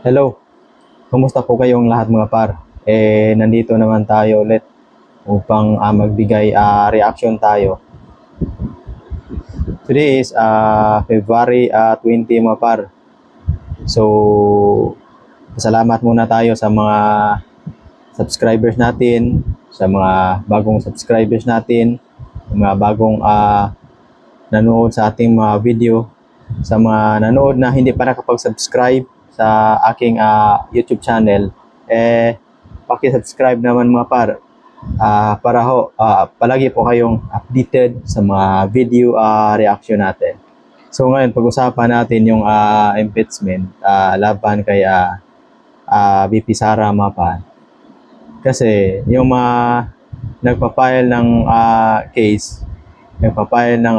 Hello, kumusta po kayong lahat mga par? Nandito naman tayo ulit upang magbigay reaction tayo. Today is February 20 mga par. So, salamat muna tayo sa mga subscribers natin, sa mga bagong subscribers natin, mga bagong nanood sa ating mga video, sa mga nanood na hindi pa nakapag-subscribe sa aking YouTube channel, paki-subscribe naman mga par, para palagi po kayong updated sa mga video reaction natin. So ngayon, pag-usapan natin yung impeachment laban kay VP Sara mga par. Kasi yung nagpa-file ng case, nagpa-file ng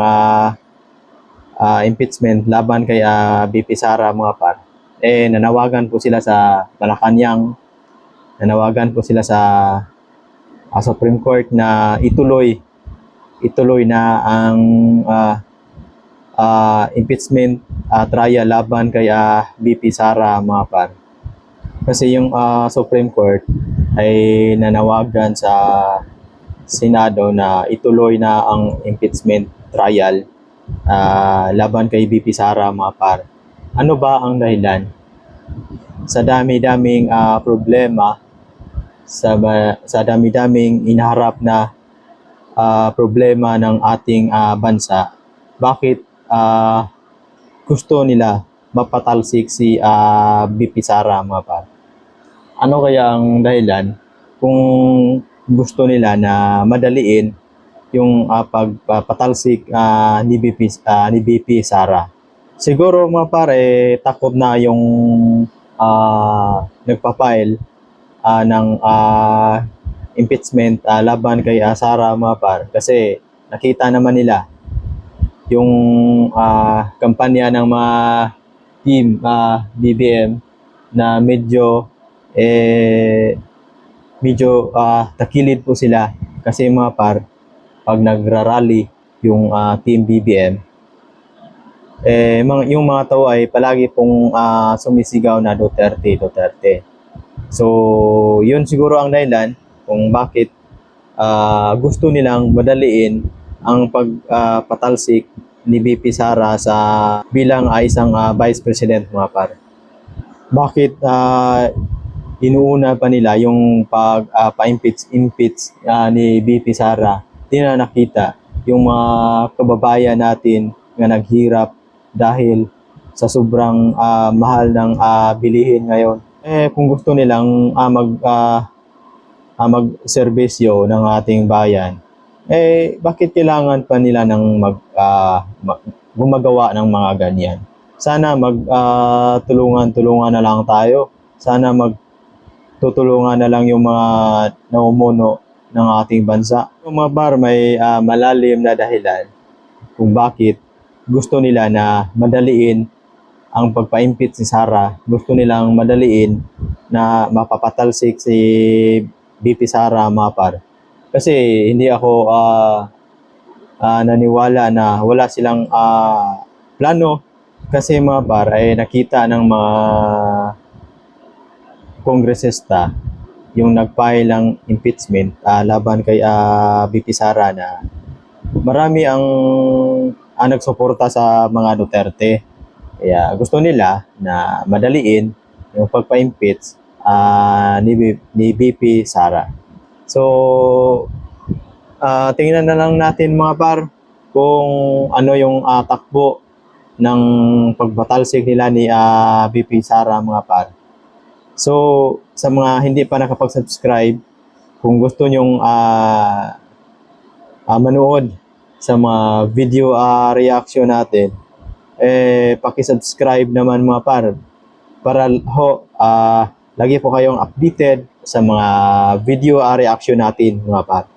impeachment laban kay VP Sara mga par, nanawagan po sila sa Malacanang, nanawagan po sila sa Supreme Court na ituloy na ang impeachment trial laban kay VP Sara mga par. Kasi yung Supreme Court ay nanawagan sa Senado na ituloy na ang impeachment trial laban kay VP Sara mga par. Ano ba ang dahilan? Sa dami-daming problema, sa dami-daming inaharap na problema ng ating bansa, bakit gusto nila mapatalsik si VP Sara mga par? Ano kaya ang dahilan kung gusto nila na madaliin yung pagpatalsik ni VP Sara? Siguro mga pare, takot na yung nagpa-file ng impeachment laban kay Sara mga par. Kasi nakita naman nila yung kampanya ng mga team BBM na medyo takilid po sila. Kasi mga par, pag nagrarally yung team BBM, yung mga tao ay palagi pong sumisigaw na Duterte. So, yun siguro ang dahilan kung bakit gusto nilang madaliin ang pagpatalsik ni VP Sara sa bilang isang Vice President mga par. Bakit inuuna pa nila yung pa-impeach ni VP Sara? Di na nakita yung mga kababayan natin na naghirap dahil sa sobrang mahal ng bilihin ngayon. Kung gusto nilang mag-serbisyo ng ating bayan, bakit kailangan pa nila ng gumagawa ng mga ganyan? Sana tulungan na lang tayo. Sana magtutulungan na lang yung mga namumuno ng ating bansa. Yung mga bar, may malalim na dahilan kung bakit gusto nila na madaliin ang pagpa-impeach si Sara. Gusto nilang madaliin na mapapatalsik si VP Sara mga par. Kasi hindi ako naniwala na wala silang plano. Kasi mga par ay nakita ng mga kongresista yung nag-file ng impeachment laban kay VP Sara na marami ang nagsuporta sa mga Duterte. Kaya gusto nila na madaliin yung pagpa-impeach ni VP Sara. So, tingnan na lang natin mga par kung ano yung takbo ng pagbatalsik nila ni VP Sara mga par. So, sa mga hindi pa nakapag-subscribe, kung gusto nyong manood sa mga video reaction natin, paki-subscribe naman mga par para lagi po kayong updated sa mga video reaction natin mga par.